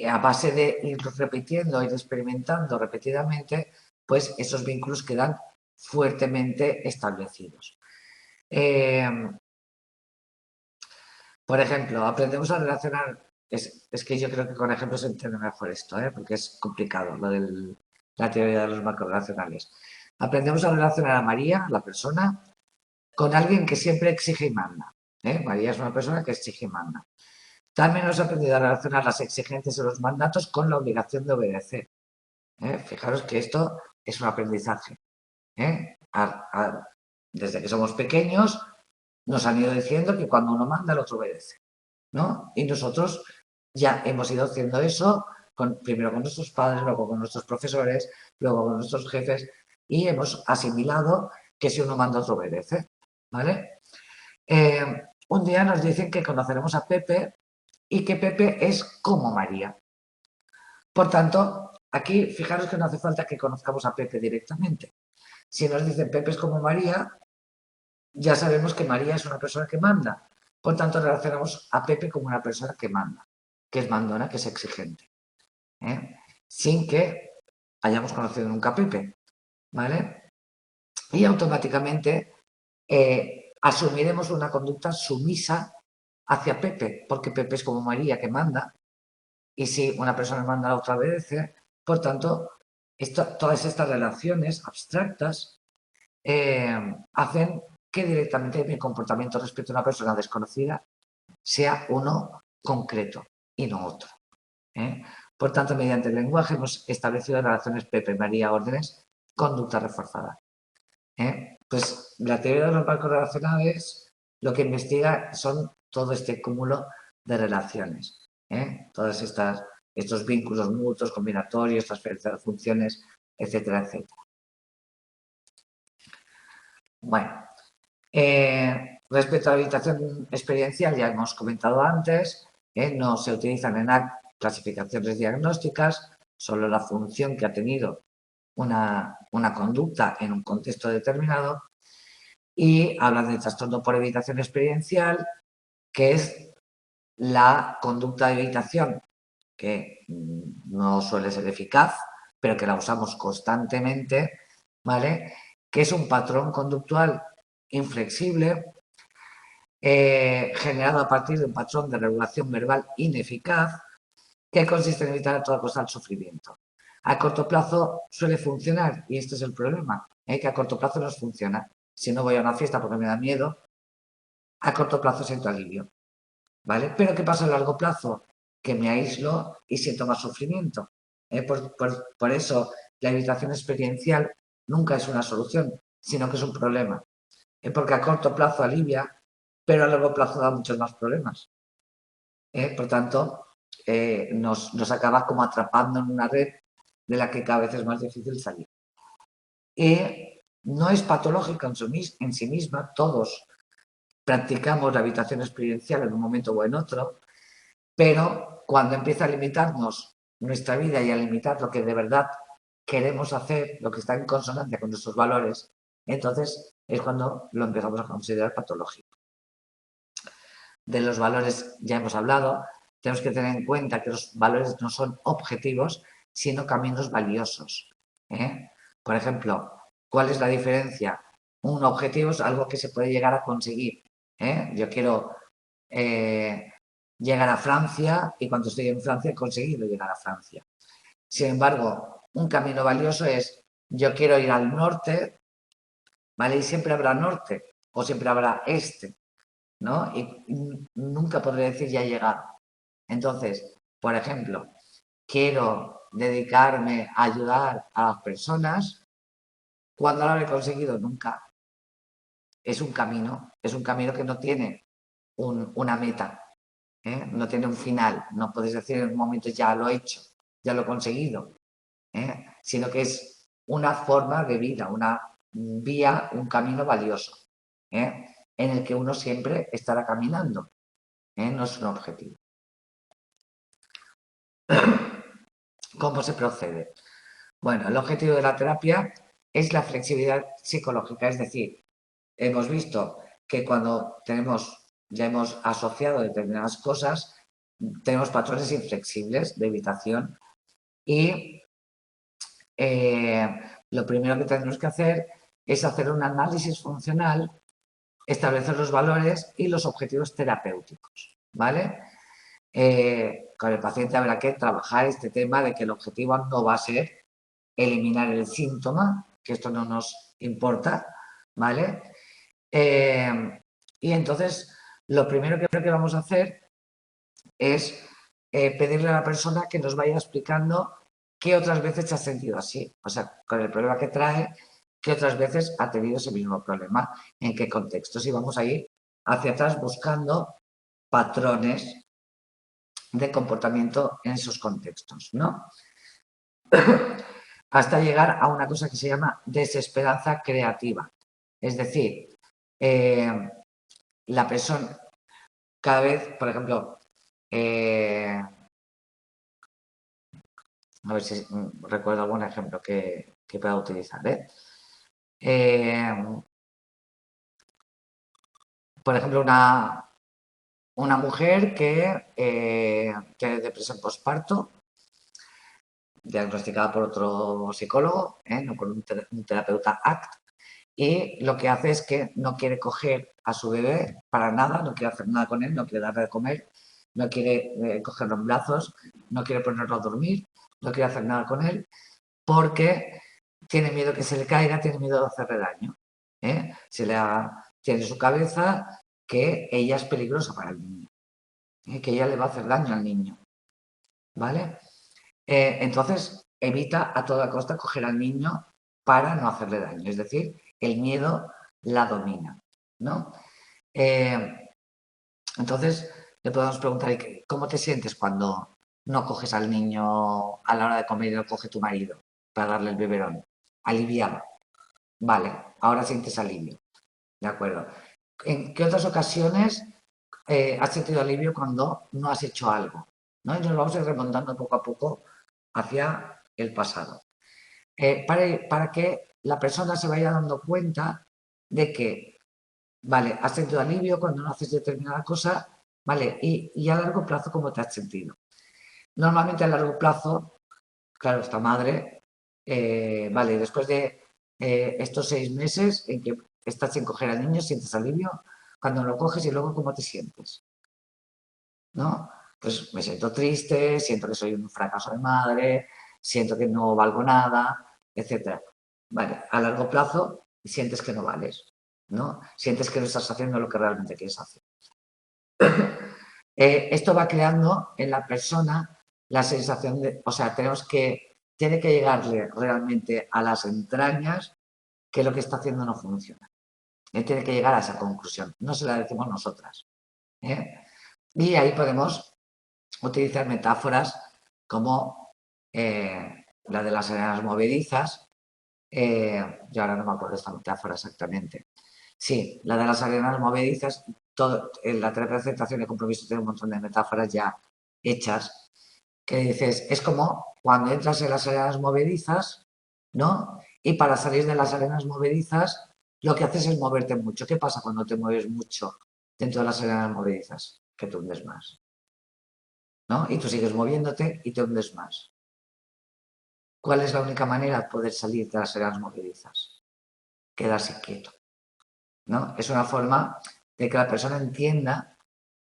a base de ir repitiendo, ir experimentando repetidamente, pues esos vínculos quedan fuertemente establecidos. Por ejemplo, aprendemos a relacionar, es que yo creo que con ejemplos se entiende mejor esto, porque es complicado lo de la teoría de los macrorelacionales. Aprendemos a relacionar a María, la persona, con alguien que siempre exige y manda. María es una persona que exige y manda. También hemos aprendido a relacionar las exigencias y los mandatos con la obligación de obedecer. Fijaros que esto es un aprendizaje. Desde que somos pequeños nos han ido diciendo que cuando uno manda el otro obedece, ¿no? Y nosotros ya hemos ido haciendo eso primero con nuestros padres, luego con nuestros profesores, luego con nuestros jefes, y hemos asimilado que si uno manda otro obedece, ¿vale? Un día nos dicen que conoceremos a Pepe y que Pepe es como María. Por tanto, aquí fijaros que no hace falta que conozcamos a Pepe directamente. Si nos dicen Pepe es como María, ya sabemos que María es una persona que manda. Por tanto, relacionamos a Pepe como una persona que manda, que es mandona, que es exigente. Sin que hayamos conocido nunca a Pepe. ¿Vale? Y automáticamente asumiremos una conducta sumisa hacia Pepe, porque Pepe es como María que manda. y si una persona manda a la otra obedece. Por tanto, todas estas relaciones abstractas hacen que directamente mi comportamiento respecto a una persona desconocida sea uno concreto y no otro. Por tanto, mediante el lenguaje hemos establecido relaciones Pepe, María, órdenes, conducta reforzada. Pues la teoría de los marcos relacionales lo que investiga son todo este cúmulo de relaciones, todos estos vínculos mutuos, combinatorios, transferencia de funciones, etcétera, etcétera. Bueno, respecto a la habilitación experiencial, ya hemos comentado antes, no se utilizan en clasificaciones diagnósticas, solo la función que ha tenido una conducta en un contexto determinado, y hablan de trastorno por evitación experiencial, que es la conducta de evitación que no suele ser eficaz, pero que la usamos constantemente, ¿vale? Que es un patrón conductual inflexible generado a partir de un patrón de regulación verbal ineficaz que consiste en evitar a toda costa el sufrimiento. A corto plazo suele funcionar, y este es el problema, que a corto plazo no funciona. Si no voy a una fiesta porque me da miedo, a corto plazo siento alivio, ¿vale? Pero ¿qué pasa a largo plazo? Que me aíslo y siento más sufrimiento. Por eso la evitación experiencial nunca es una solución, sino que es un problema. Porque a corto plazo alivia, pero a largo plazo da muchos más problemas. Por tanto, nos acaba como atrapando en una red de la que cada vez es más difícil salir. No es patológica en sí misma, todos practicamos la habitación experiencial en un momento o en otro, pero cuando empieza a limitarnos nuestra vida y a limitar lo que de verdad queremos hacer, lo que está en consonancia con nuestros valores, entonces es cuando lo empezamos a considerar patológico. De los valores ya hemos hablado, tenemos que tener en cuenta que los valores no son objetivos, sino caminos valiosos. Por ejemplo, ¿cuál es la diferencia? Un objetivo es algo que se puede llegar a conseguir. Yo quiero llegar a Francia y cuando estoy en Francia he conseguido llegar a Francia. Sin embargo, un camino valioso es yo quiero ir al norte, ¿vale? Y siempre habrá norte o siempre habrá este, ¿no? Y nunca podré decir ya he llegado. Entonces, por ejemplo, quiero dedicarme a ayudar a las personas cuando lo he conseguido nunca. Es un camino que no tiene una meta, no tiene un final. No puedes decir en un momento ya lo he hecho, ya lo he conseguido, sino que es una forma de vida, una vía, un camino valioso, en el que uno siempre estará caminando, no es un objetivo. ¿Cómo se procede? Bueno, el objetivo de la terapia es la flexibilidad psicológica, es decir, hemos visto que cuando ya hemos asociado determinadas cosas, tenemos patrones inflexibles de evitación y lo primero que tenemos que hacer es hacer un análisis funcional, establecer los valores y los objetivos terapéuticos, ¿vale? Con el paciente habrá que trabajar este tema de que el objetivo no va a ser eliminar el síntoma, que esto no nos importa, ¿vale? Y entonces, lo primero que vamos a hacer es pedirle a la persona que nos vaya explicando qué otras veces se ha sentido así. O sea, con el problema que trae, qué otras veces ha tenido ese mismo problema, en qué contextos. Y vamos a ir hacia atrás buscando patrones de comportamiento en esos contextos, ¿no? Hasta llegar a una cosa que se llama desesperanza creativa. Es decir, la persona cada vez, por ejemplo, a ver si recuerdo algún ejemplo que pueda utilizar. Por ejemplo, una mujer que tiene depresión postparto, diagnosticada por otro psicólogo, no por un terapeuta ACT, y lo que hace es que no quiere coger a su bebé para nada, no quiere hacer nada con él, no quiere darle de comer, no quiere cogerlo en brazos, no quiere ponerlo a dormir, no quiere hacer nada con él, porque tiene miedo que se le caiga, tiene miedo de hacerle daño. Tiene su cabeza que ella es peligrosa para el niño, que ella le va a hacer daño al niño. ¿Vale? Entonces, evita a toda costa coger al niño para no hacerle daño. Es decir, el miedo la domina, ¿no? Entonces, le podemos preguntar, ¿cómo te sientes cuando no coges al niño a la hora de comer y lo coge tu marido para darle el biberón? Aliviado. Vale, ahora sientes alivio. De acuerdo. ¿En qué otras ocasiones has sentido alivio cuando no has hecho algo? ¿No? Y nos vamos a ir remontando poco a poco hacia el pasado. Para que la persona se vaya dando cuenta de que, vale, has sentido alivio cuando no haces determinada cosa, vale, y a largo plazo, ¿cómo te has sentido? Normalmente a largo plazo, claro, esta madre, vale, después de estos 6 meses en que estás sin coger al niño, sientes alivio, cuando lo coges y luego, ¿cómo te sientes? ¿No? Pues me siento triste, siento que soy un fracaso de madre, siento que no valgo nada, etc. Vale, a largo plazo sientes que no vales, ¿no? Sientes que no estás haciendo lo que realmente quieres hacer. Esto va creando en la persona la sensación de, o sea, tiene que llegarle realmente a las entrañas que lo que está haciendo no funciona. Él tiene que llegar a esa conclusión, no se la decimos nosotras. Y ahí podemos utilizar metáforas como la de las arenas movedizas. Yo ahora no me acuerdo de esta metáfora exactamente. Sí, la de las arenas movedizas, en la terapia de aceptación y compromiso tiene un montón de metáforas ya hechas, que dices, es como cuando entras en las arenas movedizas, ¿no? Y para salir de las arenas movedizas, lo que haces es moverte mucho. ¿Qué pasa cuando te mueves mucho dentro de las arenas movedizas? Que te hundes más, ¿no? Y tú sigues moviéndote y te hundes más. ¿Cuál es la única manera de poder salir de las arenas movedizas? Quedarse quieto, ¿no? Es una forma de que la persona entienda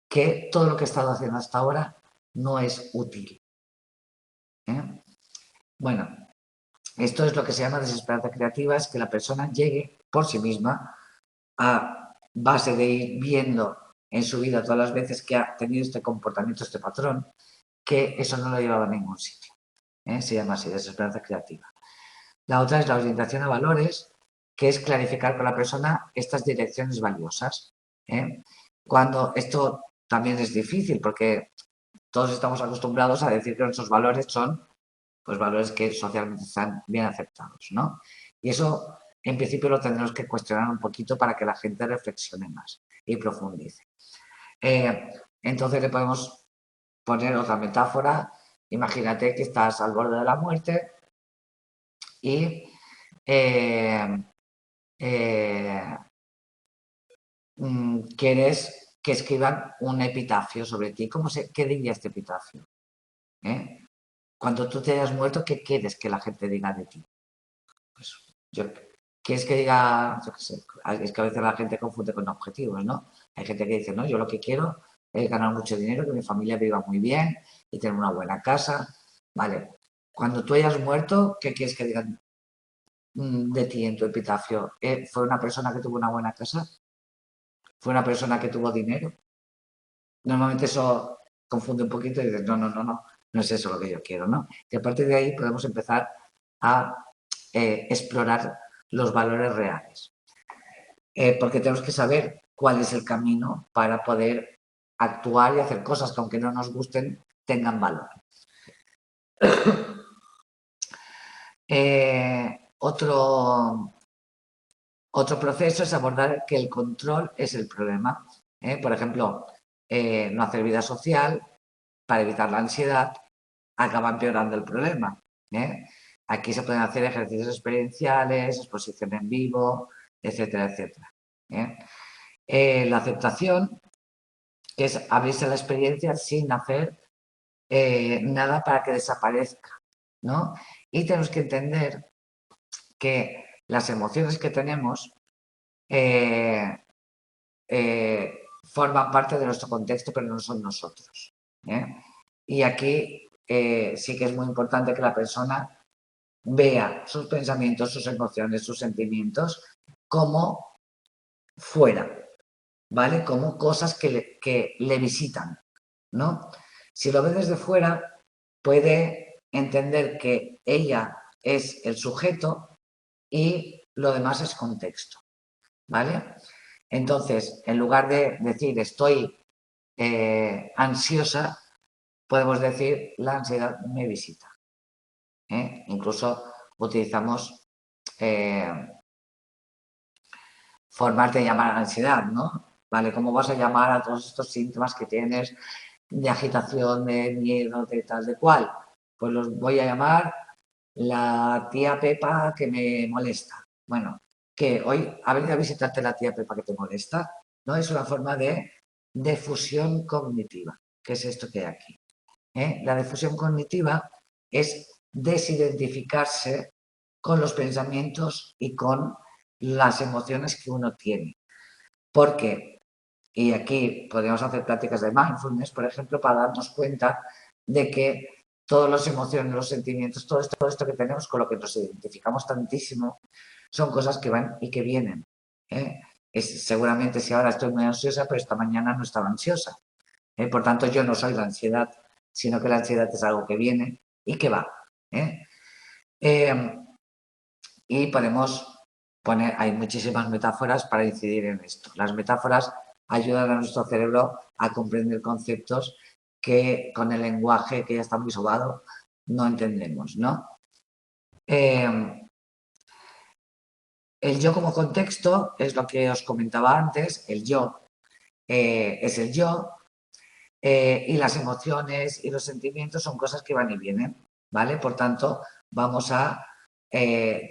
que todo lo que ha estado haciendo hasta ahora no es útil. Bueno, esto es lo que se llama desesperanza creativa, es que la persona llegue por sí misma a base de ir viendo en su vida todas las veces que ha tenido este comportamiento, este patrón, que eso no lo llevaba a ningún sitio. Se llama así, desesperanza creativa. La otra es la orientación a valores, que es clarificar con la persona estas direcciones valiosas. Cuando esto también es difícil, porque todos estamos acostumbrados a decir que nuestros valores son pues, valores que socialmente están bien aceptados, ¿no? Y eso, en principio, lo tendremos que cuestionar un poquito para que la gente reflexione más y profundice. Entonces le podemos poner otra metáfora. Imagínate que estás al borde de la muerte y quieres que escriban un epitafio sobre ti. ¿Qué diría este epitafio? Cuando tú te hayas muerto, ¿qué quieres que la gente diga de ti? Pues ¿quieres que diga? Yo qué sé, es que a veces la gente confunde con objetivos, ¿no? Hay gente que dice, no, yo lo que quiero es ganar mucho dinero, que mi familia viva muy bien y tener una buena casa. Vale, cuando tú hayas muerto, ¿qué quieres que digan de ti en tu epitafio? ¿Fue una persona que tuvo una buena casa? ¿Fue una persona que tuvo dinero? Normalmente eso confunde un poquito y dices, no es eso lo que yo quiero, ¿no? Y a partir de ahí podemos empezar a explorar los valores reales. Porque tenemos que saber cuál es el camino para poder actuar y hacer cosas que aunque no nos gusten, tengan valor. Otro proceso es abordar que el control es el problema. Por ejemplo, no hacer vida social para evitar la ansiedad acaba empeorando el problema. Aquí se pueden hacer ejercicios experienciales, exposición en vivo, etcétera, etcétera. La aceptación, que es abrirse a la experiencia sin hacer nada para que desaparezca, ¿no? Y tenemos que entender que las emociones que tenemos forman parte de nuestro contexto, pero no son nosotros. ¿eh? Y aquí sí que es muy importante que la persona vea sus pensamientos, sus emociones, sus sentimientos como fuera, ¿vale? Como cosas que le visitan, ¿no? Si lo ve desde fuera, puede entender que ella es el sujeto y lo demás es contexto, ¿vale? Entonces, en lugar de decir estoy ansiosa, podemos decir la ansiedad me visita. Incluso utilizamos formas de llamar a la ansiedad, ¿no? ¿Vale? ¿Cómo vas a llamar a todos estos síntomas que tienes de agitación, de miedo, de tal, de cual? Pues los voy a llamar la tía Pepa que me molesta. Bueno, que hoy ha venido a visitarte la tía Pepa que te molesta, ¿no? Es una forma de difusión cognitiva, que es esto que hay aquí. La difusión cognitiva es desidentificarse con los pensamientos y con las emociones que uno tiene. Porque, y aquí podríamos hacer prácticas de mindfulness, por ejemplo, para darnos cuenta de que todas las emociones, los sentimientos, todo esto que tenemos con lo que nos identificamos tantísimo, son cosas que van y que vienen. Seguramente si ahora estoy muy ansiosa, pero esta mañana no estaba ansiosa. Por tanto, yo no soy la ansiedad, sino que la ansiedad es algo que viene y que va. Y podemos poner, hay muchísimas metáforas para incidir en esto. Las metáforas ayudan a nuestro cerebro a comprender conceptos que con el lenguaje que ya está muy sobado no entendemos, ¿no? El yo como contexto es lo que os comentaba antes, el yo es el yo, y las emociones y los sentimientos son cosas que van y vienen, ¿vale? Por tanto, vamos a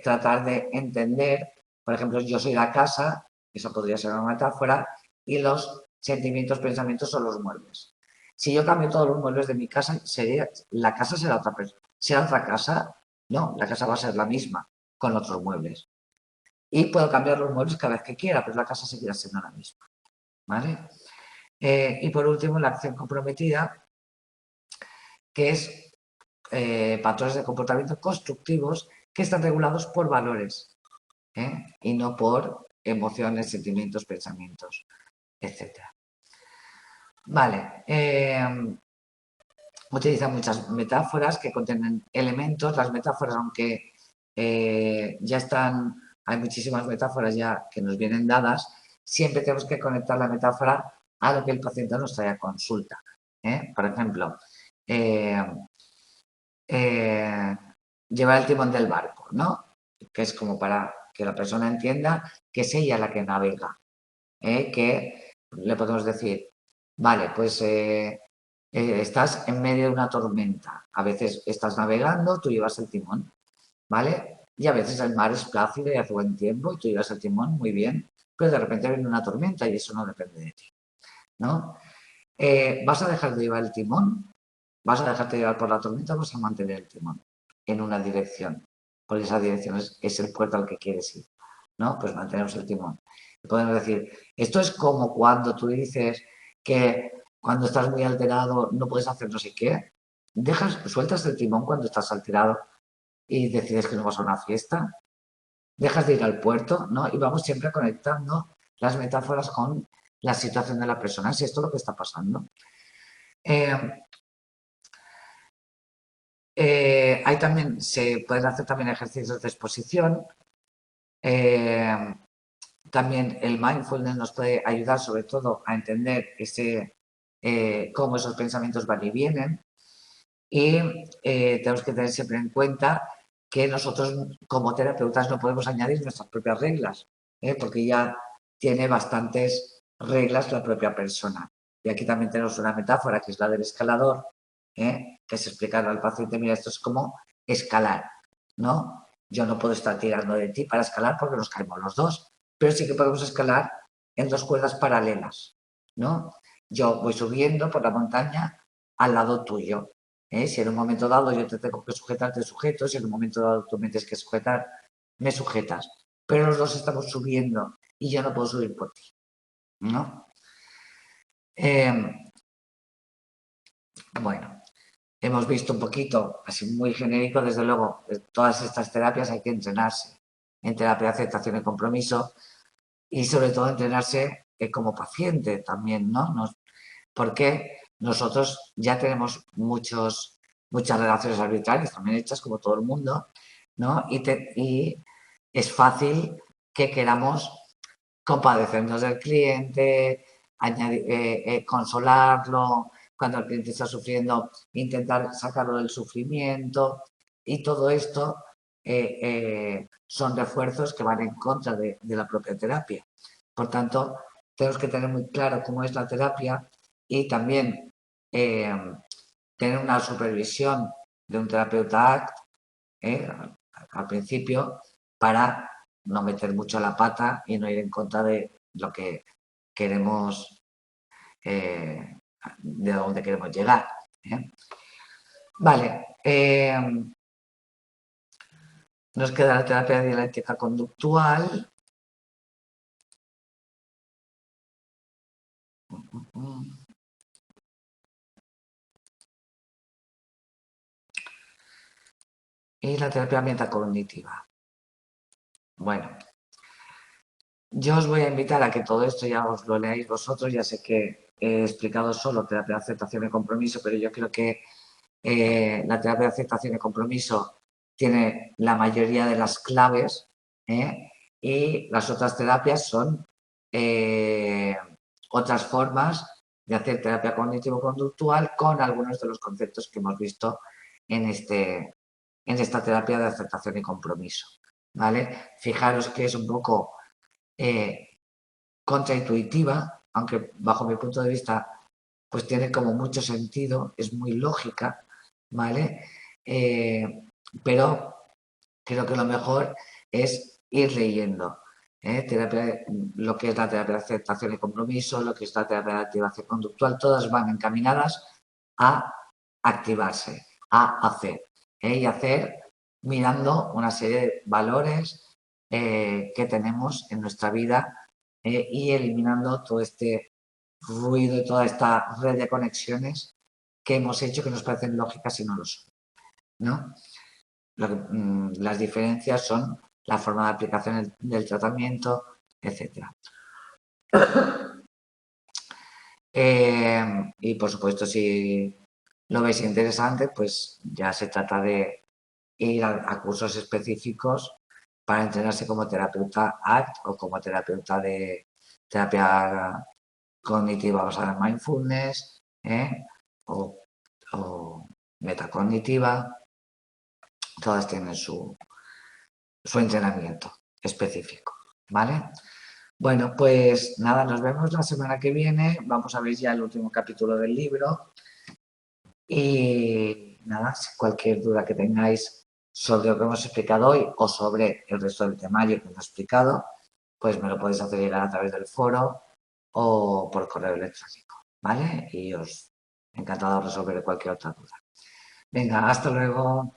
tratar de entender, por ejemplo, yo soy la casa, eso podría ser una metáfora, y los sentimientos, pensamientos son los muebles. Si yo cambio todos los muebles de mi casa, la casa será otra persona. ¿Será otra casa? No, la casa va a ser la misma, con otros muebles. Y puedo cambiar los muebles cada vez que quiera, pero la casa seguirá siendo la misma, ¿vale? Y por último, la acción comprometida, que es patrones de comportamiento constructivos que están regulados por valores y no por emociones, sentimientos, pensamientos, etc. Vale. Utiliza muchas metáforas que contienen elementos. Las metáforas, aunque ya están, hay muchísimas metáforas ya que nos vienen dadas, siempre tenemos que conectar la metáfora a lo que el paciente nos trae a consulta. Por ejemplo, llevar el timón del barco, ¿no? Que es como para que la persona entienda que es ella la que navega. Que le podemos decir, vale, pues estás en medio de una tormenta. A veces estás navegando, tú llevas el timón, ¿vale? Y a veces el mar es plácido y hace buen tiempo y tú llevas el timón muy bien, pero de repente viene una tormenta y eso no depende de ti, ¿no? ¿Vas a dejar de llevar el timón? ¿Vas a dejarte llevar por la tormenta o vas a mantener el timón en una dirección? Por esa dirección es el puerto al que quieres ir, ¿no? Pues mantenemos el timón. Podemos decir, esto es como cuando tú dices que cuando estás muy alterado no puedes hacer no sé qué. Sueltas el timón cuando estás alterado y decides que no vas a una fiesta. Dejas de ir al puerto, ¿no? Y vamos siempre conectando las metáforas con la situación de la persona. Si esto es lo que está pasando. Hay también, se pueden hacer también ejercicios de exposición. También el mindfulness nos puede ayudar sobre todo a entender cómo esos pensamientos van y vienen. Y tenemos que tener siempre en cuenta que nosotros como terapeutas no podemos añadir nuestras propias reglas, porque ya tiene bastantes reglas la propia persona. Y aquí también tenemos una metáfora que es la del escalador, que es explicar al paciente, mira, esto es como escalar, ¿no? Yo no puedo estar tirando de ti para escalar porque nos caemos los dos, pero sí que podemos escalar en dos cuerdas paralelas, ¿no? Yo voy subiendo por la montaña al lado tuyo. Si en un momento dado yo te tengo que sujetar, te sujeto. Si en un momento dado tú me tienes que sujetar, me sujetas. Pero los dos estamos subiendo y yo no puedo subir por ti, ¿no? Bueno, hemos visto un poquito, así muy genérico, desde luego, de todas estas terapias hay que entrenarse en terapia de aceptación y compromiso y sobre todo entrenarse como paciente también, ¿no? Porque nosotros ya tenemos muchas relaciones arbitrarias también hechas como todo el mundo, ¿no? Y es fácil que queramos compadecernos del cliente, consolarlo, cuando el cliente está sufriendo, intentar sacarlo del sufrimiento y todo esto son refuerzos que van en contra de la propia terapia. Por tanto, tenemos que tener muy claro cómo es la terapia y también eh, tener una supervisión de un terapeuta ACT al principio para no meter mucho la pata y no ir en contra de lo que queremos, de dónde queremos llegar. Vale, nos queda la terapia dialéctica conductual. Y la terapia metacognitiva. Bueno, yo os voy a invitar a que todo esto ya os lo leáis vosotros. Ya sé que he explicado solo terapia de aceptación y compromiso, pero yo creo que la terapia de aceptación y compromiso tiene la mayoría de las claves y las otras terapias son otras formas de hacer terapia cognitivo-conductual con algunos de los conceptos que hemos visto en esta terapia de aceptación y compromiso. ¿Vale? Fijaros que es un poco contraintuitiva, aunque bajo mi punto de vista pues tiene como mucho sentido, es muy lógica, ¿vale? Pero creo que lo mejor es ir leyendo lo que es la terapia de aceptación y compromiso, lo que es la terapia de activación conductual, todas van encaminadas a activarse, a hacer, y hacer mirando una serie de valores que tenemos en nuestra vida y eliminando todo este ruido y toda esta red de conexiones que hemos hecho que nos parecen lógicas y no lo son, ¿no? Las diferencias son la forma de aplicación del tratamiento, etc. Y por supuesto, si lo veis interesante, pues ya se trata de ir a cursos específicos para entrenarse como terapeuta ACT o como terapeuta de terapia cognitiva basada en mindfulness o metacognitiva. Todas tienen su entrenamiento específico, ¿vale? Bueno, pues nada, nos vemos la semana que viene. Vamos a ver ya el último capítulo del libro. Y nada, si cualquier duda que tengáis sobre lo que hemos explicado hoy o sobre el resto del temario que hemos explicado, pues me lo podéis hacer llegar a través del foro o por correo electrónico, ¿vale? Y os encantado de resolver cualquier otra duda. Venga, hasta luego.